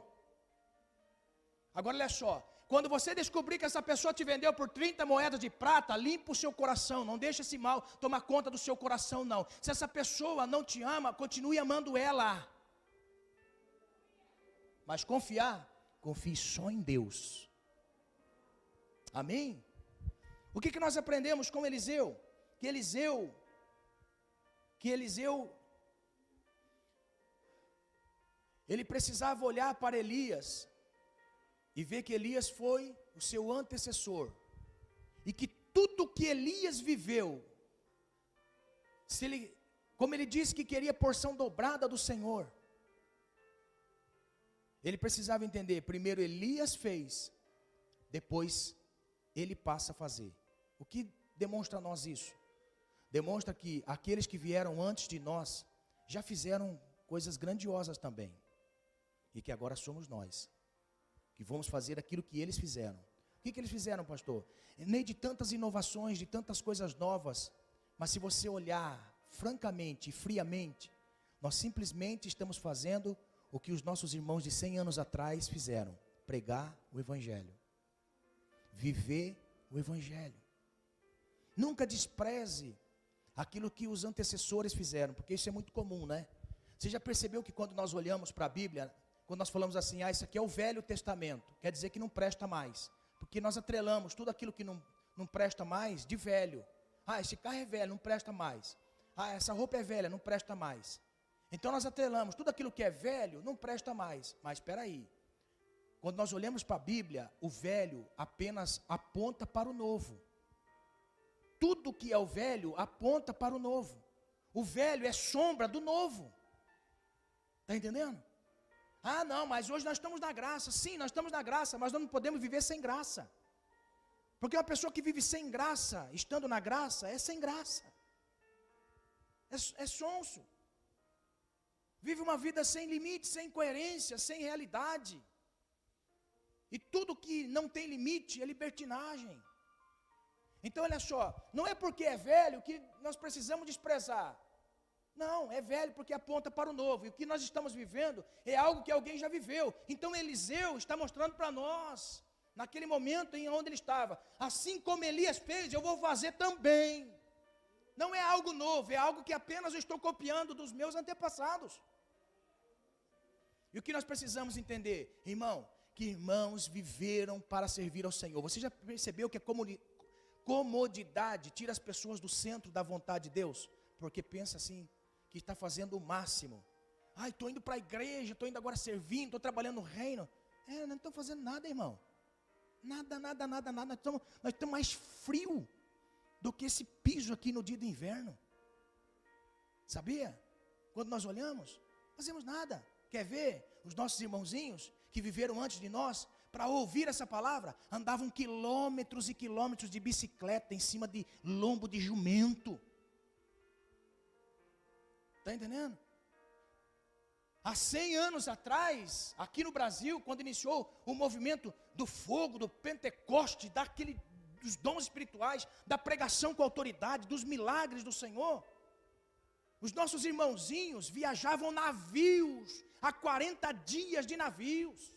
Agora olha só, quando você descobrir que essa pessoa te vendeu por 30 moedas de prata, limpa o seu coração, não deixa esse mal tomar conta do seu coração não. Se essa pessoa não te ama, continue amando ela. Mas confie só em Deus. Amém? O que nós aprendemos com Eliseu? que Eliseu, ele precisava olhar para Elias e ver que Elias foi o seu antecessor, e que tudo que Elias viveu, como ele disse que queria porção dobrada do Senhor, ele precisava entender, primeiro Elias fez, depois ele passa a fazer. O que demonstra a nós isso? Demonstra que aqueles que vieram antes de nós, já fizeram coisas grandiosas também, e que agora somos nós, que vamos fazer aquilo que eles fizeram. O que eles fizeram, pastor? Nem de tantas inovações, de tantas coisas novas, mas se você olhar francamente e friamente, nós simplesmente estamos fazendo o que os nossos irmãos de 100 anos atrás fizeram: pregar o Evangelho, viver o Evangelho. Nunca despreze aquilo que os antecessores fizeram, porque isso é muito comum, né? Você já percebeu que quando nós olhamos para a Bíblia, quando nós falamos assim, isso aqui é o Velho Testamento, quer dizer que não presta mais, porque nós atrelamos tudo aquilo que não presta mais de velho. Esse carro é velho, não presta mais. Essa roupa é velha, não presta mais. Então nós atrelamos tudo aquilo que é velho, não presta mais. Mas espera aí, quando nós olhamos para a Bíblia, o velho apenas aponta para o novo. Tudo que é o velho aponta para o novo. O velho é sombra do novo. Está entendendo? Não, mas hoje nós estamos na graça. Sim, nós estamos na graça, mas nós não podemos viver sem graça. Porque uma pessoa que vive sem graça, estando na graça, é sem graça. É sonso. Vive uma vida sem limite, sem coerência, sem realidade. E tudo que não tem limite é libertinagem. Então olha só, não é porque é velho que nós precisamos desprezar. Não, é velho porque aponta para o novo. E o que nós estamos vivendo é algo que alguém já viveu. Então Eliseu está mostrando para nós, naquele momento em onde ele estava, assim como Elias fez, eu vou fazer também. Não é algo novo, é algo que apenas eu estou copiando dos meus antepassados. E o que nós precisamos entender, irmão, que irmãos viveram para servir ao Senhor. Você já percebeu que a comodidade tira as pessoas do centro da vontade de Deus? Porque pensa assim, que está fazendo o máximo. Estou indo para a igreja, estou indo agora servindo, estou trabalhando no reino. Não estou fazendo nada, irmão. Nada. Nós estamos mais frio do que esse piso aqui no dia do inverno. Sabia? Quando nós olhamos, não fazemos nada. Quer ver? Os nossos irmãozinhos que viveram antes de nós, para ouvir essa palavra, andavam quilômetros e quilômetros de bicicleta em cima de lombo de jumento. Está entendendo? Há 100 anos atrás, aqui no Brasil, quando iniciou o movimento do fogo, do Pentecoste, dos dons espirituais, da pregação com autoridade, dos milagres do Senhor, os nossos irmãozinhos viajavam navios, há 40 dias de navios,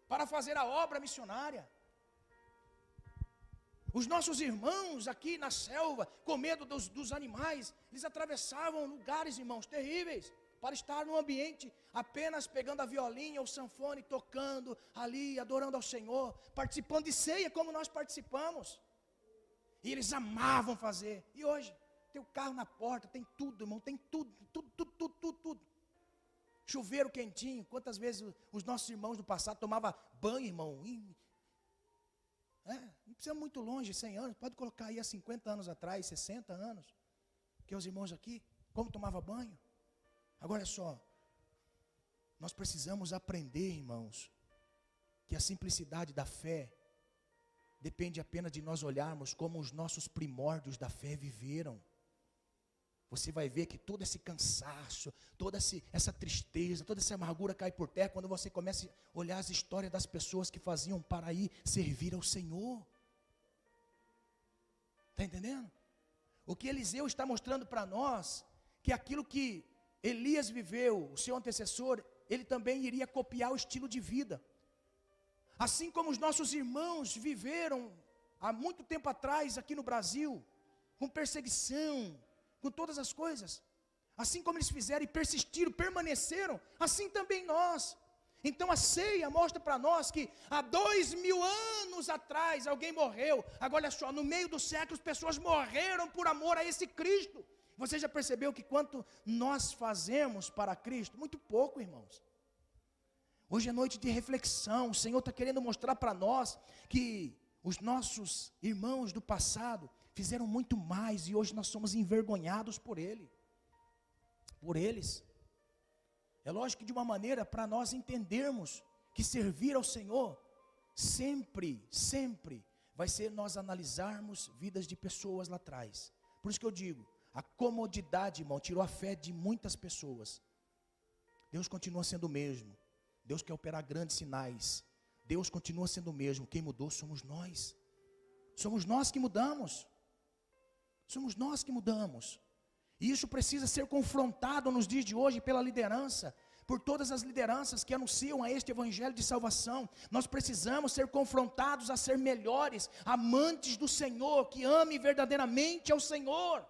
para fazer a obra missionária. Os nossos irmãos aqui na selva, com medo dos animais, eles atravessavam lugares, irmãos, terríveis, para estar num ambiente apenas pegando a violinha, o sanfone, tocando ali, adorando ao Senhor, participando de ceia como nós participamos. E eles amavam fazer. E hoje, tem o carro na porta, tem tudo, irmão, tem tudo. Chuveiro quentinho. Quantas vezes os nossos irmãos do passado tomavam banho, irmão? Não precisa muito longe, 100 anos, pode colocar aí há 50 anos atrás, 60 anos, que os irmãos aqui, como tomava banho. Agora só, nós precisamos aprender, irmãos, que a simplicidade da fé depende apenas de nós olharmos como os nossos primórdios da fé viveram. Você vai ver que todo esse cansaço, toda essa tristeza, toda essa amargura cai por terra quando você começa a olhar as histórias das pessoas que faziam para ir servir ao Senhor. Está entendendo? O que Eliseu está mostrando para nós, que aquilo que Elias viveu, o seu antecessor, ele também iria copiar o estilo de vida. Assim como os nossos irmãos viveram há muito tempo atrás aqui no Brasil, com perseguição, com todas as coisas, assim como eles fizeram e persistiram, permaneceram, assim também nós. Então a ceia mostra para nós que há 2000 anos atrás alguém morreu. Agora olha só, no meio dos séculos pessoas morreram por amor a esse Cristo. Você já percebeu que quanto nós fazemos para Cristo? Muito pouco, irmãos. Hoje é noite de reflexão. O Senhor está querendo mostrar para nós que os nossos irmãos do passado fizeram muito mais e hoje nós somos envergonhados por eles. É lógico que de uma maneira para nós entendermos que servir ao Senhor sempre vai ser nós analisarmos vidas de pessoas lá atrás. Por isso que eu digo, a comodidade, irmão, tirou a fé de muitas pessoas. Deus continua sendo o mesmo. Deus quer operar grandes sinais. Deus continua sendo o mesmo. Quem mudou somos nós. Somos nós que mudamos. Somos nós que mudamos. E isso precisa ser confrontado nos dias de hoje pela liderança, por todas as lideranças que anunciam a este evangelho de salvação. Nós precisamos ser confrontados a ser melhores, amantes do Senhor, que ame verdadeiramente ao Senhor.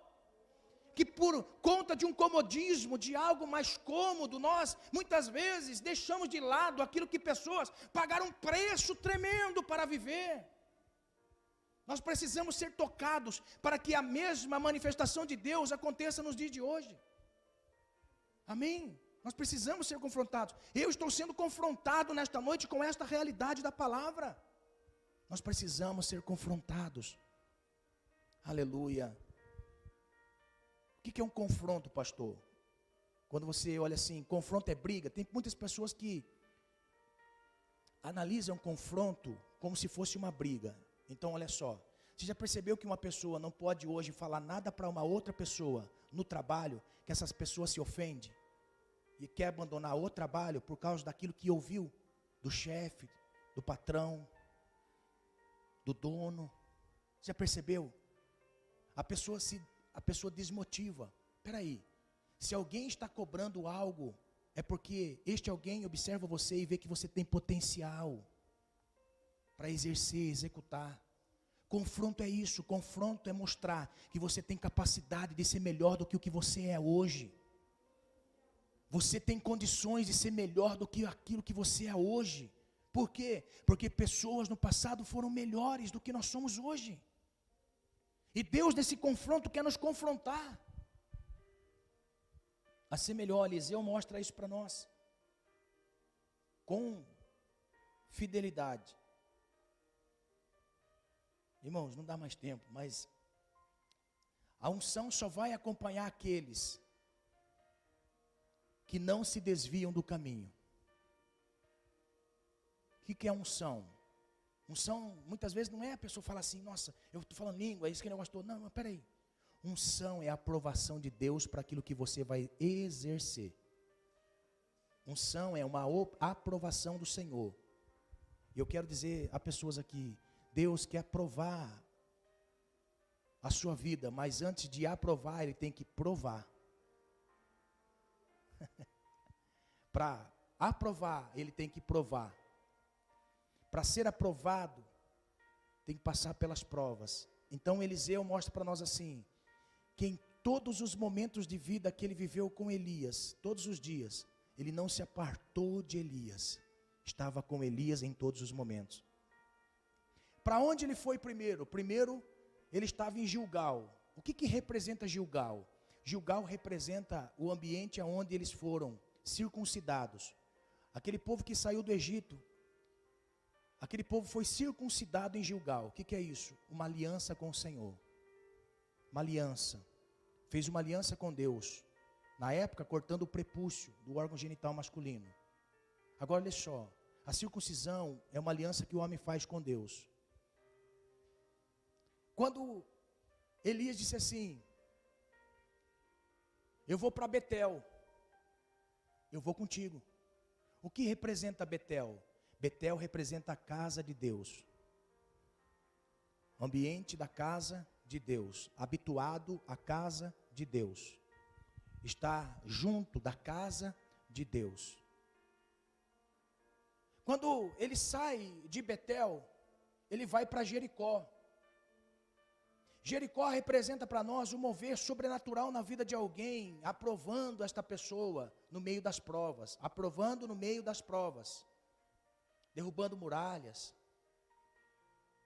Que por conta de um comodismo, de algo mais cômodo, nós muitas vezes deixamos de lado aquilo que pessoas pagaram um preço tremendo para viver. Nós precisamos ser tocados para que a mesma manifestação de Deus aconteça nos dias de hoje. Amém? Nós precisamos ser confrontados. Eu estou sendo confrontado nesta noite com esta realidade da palavra. Nós precisamos ser confrontados. Aleluia. O que é um confronto, pastor? Quando você olha assim, confronto é briga. Tem muitas pessoas que analisam confronto como se fosse uma briga. Então olha só, você já percebeu que uma pessoa não pode hoje falar nada para uma outra pessoa no trabalho, que essas pessoas se ofendem e quer abandonar o trabalho por causa daquilo que ouviu do chefe, do patrão, do dono? Você já percebeu? A pessoa desmotiva. Espera aí, se alguém está cobrando algo, é porque este alguém observa você e vê que você tem potencial para exercer, executar. Confronto é isso, confronto é mostrar que você tem capacidade de ser melhor do que o que você é hoje. Você tem condições de ser melhor do que aquilo que você é hoje. Por quê? Porque pessoas no passado foram melhores do que nós somos hoje. E Deus nesse confronto quer nos confrontar a ser melhor. Eliseu mostra isso para nós, com fidelidade. Irmãos, não dá mais tempo, mas a unção só vai acompanhar aqueles que não se desviam do caminho. O que é unção? Unção, muitas vezes não é a pessoa falar assim, nossa, eu estou falando língua, é isso que eu gosto. Não, mas peraí. Unção é a aprovação de Deus para aquilo que você vai exercer. Unção é uma aprovação do Senhor. E eu quero dizer a pessoas aqui, Deus quer aprovar a sua vida, mas antes de aprovar, Ele tem que provar. Para aprovar, Ele tem que provar. Para ser aprovado, tem que passar pelas provas. Então Eliseu mostra para nós assim, que em todos os momentos de vida que ele viveu com Elias, todos os dias, ele não se apartou de Elias, estava com Elias em todos os momentos. Para onde ele foi primeiro? Primeiro, ele estava em Gilgal. O que representa Gilgal? Gilgal representa o ambiente onde eles foram circuncidados. Aquele povo que saiu do Egito, aquele povo foi circuncidado em Gilgal. O que é isso? Uma aliança com o Senhor. Uma aliança. Fez uma aliança com Deus. Na época, cortando o prepúcio do órgão genital masculino. Agora, olha só. A circuncisão é uma aliança que o homem faz com Deus. Quando Elias disse assim, eu vou para Betel. Eu vou contigo. O que representa Betel? Betel representa a casa de Deus. Ambiente da casa de Deus. Habituado à casa de Deus. Está junto da casa de Deus. Quando ele sai de Betel, ele vai para Jericó. Jericó representa para nós o mover sobrenatural na vida de alguém, aprovando esta pessoa no meio das provas, aprovando no meio das provas, derrubando muralhas.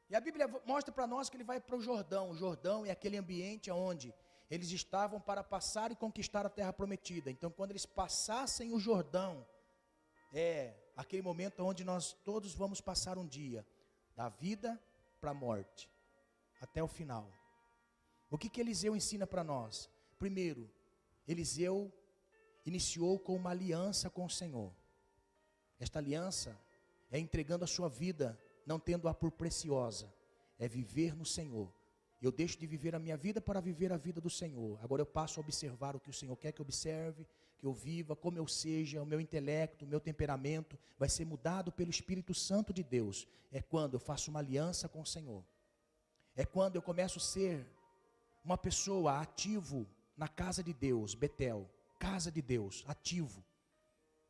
E a Bíblia mostra para nós que ele vai para o Jordão. O Jordão é aquele ambiente onde eles estavam para passar e conquistar a terra prometida. Então, quando eles passassem o Jordão, é aquele momento onde nós todos vamos passar um dia, da vida para a morte, até o final. O que Eliseu ensina para nós? Primeiro, Eliseu iniciou com uma aliança com o Senhor. Esta aliança é entregando a sua vida, não tendo-a por preciosa, é viver no Senhor. Eu deixo de viver a minha vida para viver a vida do Senhor. Agora eu passo a observar o que o Senhor quer que eu observe, que eu viva, como eu seja, o meu intelecto, o meu temperamento vai ser mudado pelo Espírito Santo de Deus. É quando eu faço uma aliança com o Senhor. É quando eu começo a ser uma pessoa ativo na casa de Deus, Betel, casa de Deus, ativo.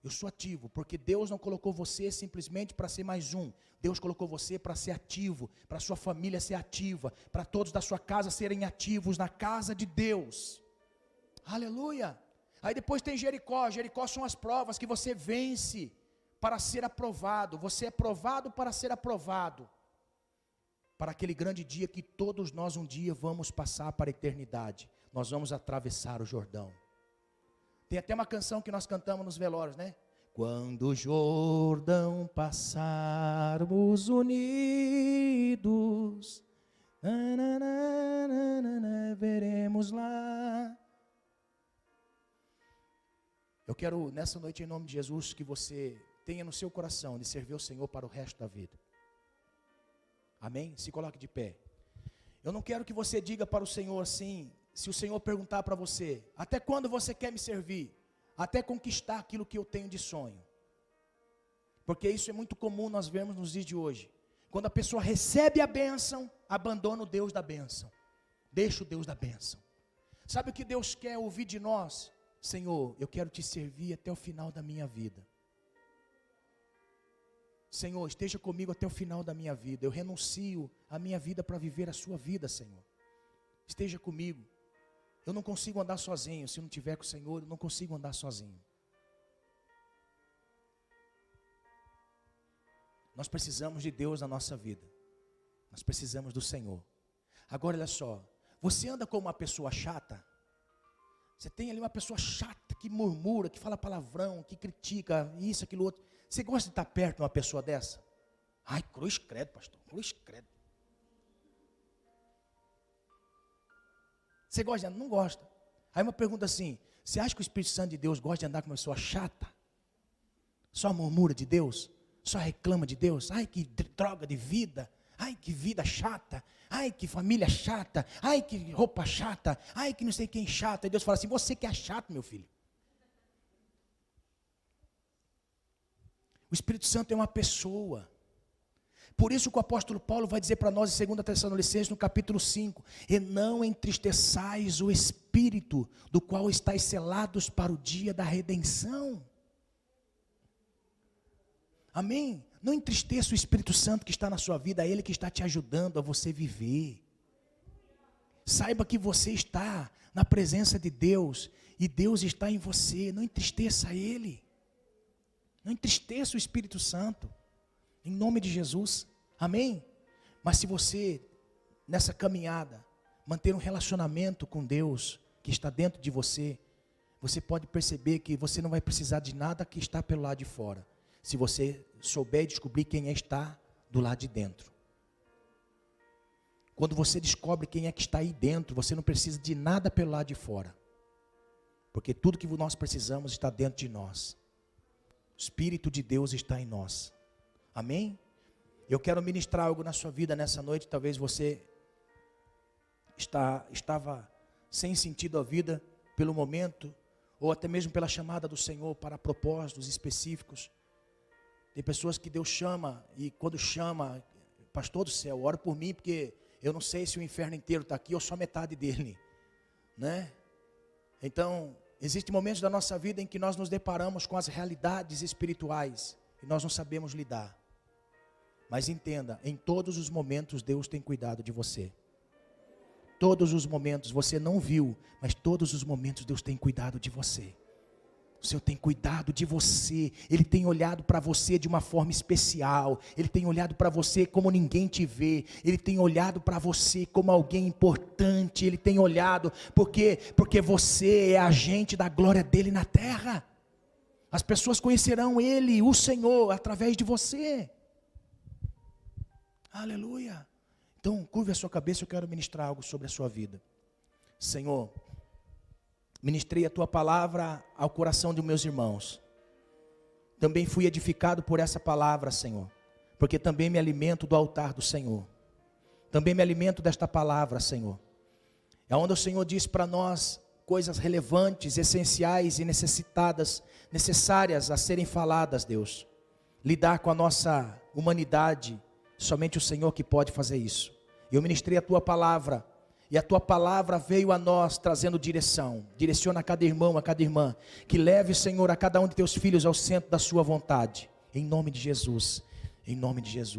Eu sou ativo, porque Deus não colocou você simplesmente para ser mais um. Deus colocou você para ser ativo, para sua família ser ativa, para todos da sua casa serem ativos na casa de Deus. Aleluia! Aí depois tem Jericó. Jericó são as provas que você vence para ser aprovado. Você é provado para ser aprovado. Para aquele grande dia que todos nós um dia vamos passar para a eternidade. Nós vamos atravessar o Jordão. Tem até uma canção que nós cantamos nos velórios, né? Quando o Jordão passarmos unidos, veremos lá. Eu quero nessa noite, em nome de Jesus, que você tenha no seu coração de servir o Senhor para o resto da vida. Amém? Se coloque de pé. Eu não quero que você diga para o Senhor assim, se o Senhor perguntar para você, até quando você quer me servir? Até conquistar aquilo que eu tenho de sonho. Porque isso é muito comum nós vemos nos dias de hoje. Quando a pessoa recebe a bênção, abandona o Deus da bênção. Deixa o Deus da bênção. Sabe o que Deus quer ouvir de nós? Senhor, eu quero te servir até o final da minha vida. Senhor, esteja comigo até o final da minha vida. Eu renuncio a minha vida para viver a sua vida, Senhor. Esteja comigo. Eu não consigo andar sozinho. Se eu não estiver com o Senhor, eu não consigo andar sozinho. Nós precisamos de Deus na nossa vida. Nós precisamos do Senhor. Agora olha só. Você anda como uma pessoa chata? Você tem ali uma pessoa chata que murmura, que fala palavrão, que critica isso, aquilo outro. Você gosta de estar perto de uma pessoa dessa? Ai, cruz credo, pastor, cruz credo. Você gosta de andar? Não gosta. Aí uma pergunta assim, você acha que o Espírito Santo de Deus gosta de andar com uma pessoa chata? Só murmura de Deus? Só reclama de Deus? Ai, que droga de vida. Ai, que vida chata. Ai, que família chata. Ai, que roupa chata. Ai, que não sei quem chata. E Deus fala assim, você que é chato, meu filho. O Espírito Santo é uma pessoa. Por isso que o apóstolo Paulo vai dizer para nós em 2 Tessalonicenses, no capítulo 5, e não entristeçais o Espírito, do qual estáis selados para o dia da redenção. Amém? Não entristeça o Espírito Santo que está na sua vida, é Ele que está te ajudando a você viver. Saiba que você está na presença de Deus, e Deus está em você, não entristeça Ele. Não entristeça o Espírito Santo, em nome de Jesus, amém? Mas se você, nessa caminhada, manter um relacionamento com Deus, que está dentro de você, você pode perceber que você não vai precisar de nada que está pelo lado de fora, se você souber descobrir quem está do lado de dentro. Quando você descobre quem é que está aí dentro, você não precisa de nada pelo lado de fora, porque tudo que nós precisamos está dentro de nós. O Espírito de Deus está em nós. Amém? Eu quero ministrar algo na sua vida nessa noite. Talvez você estava sem sentido a vida pelo momento, ou até mesmo pela chamada do Senhor para propósitos específicos. Tem pessoas que Deus chama, e quando chama, pastor do céu, ora por mim, porque eu não sei se o inferno inteiro está aqui ou só metade dele, né? Então, existem momentos da nossa vida em que nós nos deparamos com as realidades espirituais e nós não sabemos lidar. Mas entenda, em todos os momentos Deus tem cuidado de você. todos os momentos, você não viu, mas todos os momentos Deus tem cuidado de você. O Senhor tem cuidado de você, Ele tem olhado para você de uma forma especial, Ele tem olhado para você como ninguém te vê, Ele tem olhado para você como alguém importante, Ele tem olhado, porque você é agente da glória dEle na terra. As pessoas conhecerão Ele, o Senhor, através de você. Aleluia. Então, curve a sua cabeça, eu quero ministrar algo sobre a sua vida. Senhor, ministrei a Tua palavra ao coração de meus irmãos. Também fui edificado por essa palavra, Senhor, porque também me alimento do altar do Senhor. Também me alimento desta palavra, Senhor. É onde o Senhor diz para nós coisas relevantes, essenciais e necessárias a serem faladas, Deus. Lidar com a nossa humanidade, somente o Senhor que pode fazer isso. Eu ministrei a Tua palavra, e a Tua palavra veio a nós trazendo direção. Direciona a cada irmão, a cada irmã, que leve, Senhor, a cada um de Teus filhos ao centro da Sua vontade. Em nome de Jesus, em nome de Jesus.